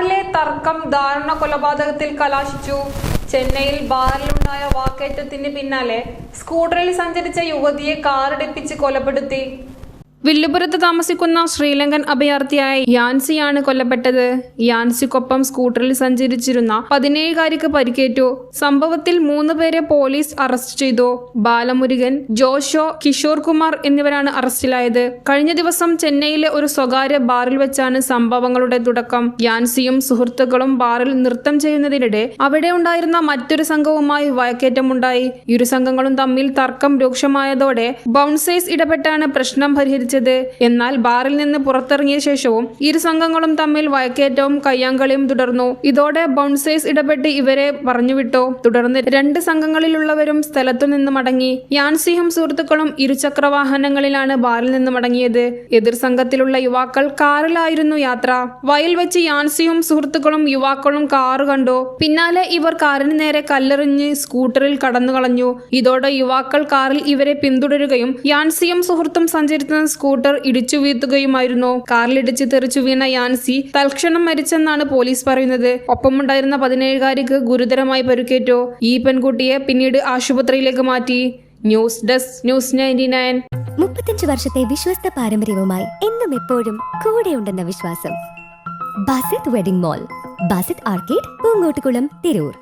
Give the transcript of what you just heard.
ബാറിലെ തർക്കം ദാരുണ കൊലപാതകത്തിൽ കലാശിച്ചു. ചെന്നൈയിൽ ബാറിലുണ്ടായ വാക്കേറ്റത്തിന് പിന്നാലെ സ്കൂട്ടറിൽ സഞ്ചരിച്ച യുവതിയെ കാറിടിപ്പിച്ച് കൊലപ്പെടുത്തി. വില്ലുപുരത്ത് താമസിക്കുന്ന ശ്രീലങ്കൻ അഭയാർത്ഥിയായ യാൻസിയാണ് കൊല്ലപ്പെട്ടത്. യാൻസിക്കൊപ്പം സ്കൂട്ടറിൽ സഞ്ചരിച്ചിരുന്ന 17കാരിക്ക് പരിക്കേറ്റു. സംഭവത്തിൽ 3 പേരെ പോലീസ് അറസ്റ്റ് ചെയ്തു. ബാലമുരുകൻ, ജോഷോ, കിഷോർ കുമാർ എന്നിവരാണ് അറസ്റ്റിലായത്. കഴിഞ്ഞ ദിവസം ചെന്നൈയിലെ ഒരു സ്വകാര്യ ബാറിൽ വെച്ചാണ് സംഭവങ്ങളുടെ തുടക്കം. യാൻസിയും സുഹൃത്തുക്കളും ബാറിൽ നൃത്തം ചെയ്യുന്നതിനിടെ അവിടെ ഉണ്ടായിരുന്ന മറ്റൊരു സംഘവുമായി വാക്കേറ്റമുണ്ടായി. ഇരു സംഘങ്ങളും തമ്മിൽ തർക്കം രൂക്ഷമായതോടെ ബൗൺസേഴ്സ് ഇടപെട്ടാണ് പ്രശ്നം പരിഹരിച്ചത്. എന്നാൽ ബാറിൽ നിന്ന് പുറത്തിറങ്ങിയ ശേഷവും ഇരു സംഘങ്ങളും തമ്മിൽ വഴക്കേറ്റവും കയ്യാങ്കളിയും തുടർന്നു. ഇതോടെ ബൗൺസേഴ്സ് ഇടപെട്ട് ഇവരെ പറഞ്ഞുവിട്ടു. തുടർന്ന് 2 സംഘങ്ങളിലുള്ളവരും സ്ഥലത്തു നിന്ന് മടങ്ങി. യാൻസിയും സുഹൃത്തുക്കളും ഇരുചക്രവാഹനങ്ങളിലാണ് ബാറിൽ നിന്ന് മടങ്ങിയത്. എതിർ സംഘത്തിലുള്ള യുവാക്കൾ കാറിലായിരുന്നു യാത്ര. വയൽ വെച്ച് യാൻസിയും സുഹൃത്തുക്കളും യുവാക്കളും കാറ് കണ്ടു. പിന്നാലെ ഇവർ കാറിന് നേരെ കല്ലെറിഞ്ഞ് സ്കൂട്ടറിൽ കടന്നുകളഞ്ഞു. ഇതോടെ യുവാക്കൾ കാറിൽ ഇവരെ പിന്തുടരുകയും യാൻസിയും സുഹൃത്തും സഞ്ചരിക്കുന്ന സ്കൂട്ടർ ഇടിച്ചു വീഴ്ത്തുകയുമായിരുന്നു. കാറിലിടിച്ച് തെറിച്ചു വീണ യാൻസി തൽക്ഷണം മരിച്ചെന്നാണ് പോലീസ് പറയുന്നത്. ഒപ്പമുണ്ടായിരുന്ന 17കാരിക്ക് ഗുരുതരമായി പരിക്കേറ്റു. ഈ പെൺകുട്ടിയെ പിന്നീട് ആശുപത്രിയിലേക്ക് മാറ്റി. News desk news 99. 35 വർഷത്തെ വിശ്വസ്ത പാരമ്പര്യവുമായി എന്നും എപ്പോഴും കൂടെയുണ്ടെന്ന വിശ്വാസം. Basith wedding mall, Basith arcade, Poonkottukulam, Tirur.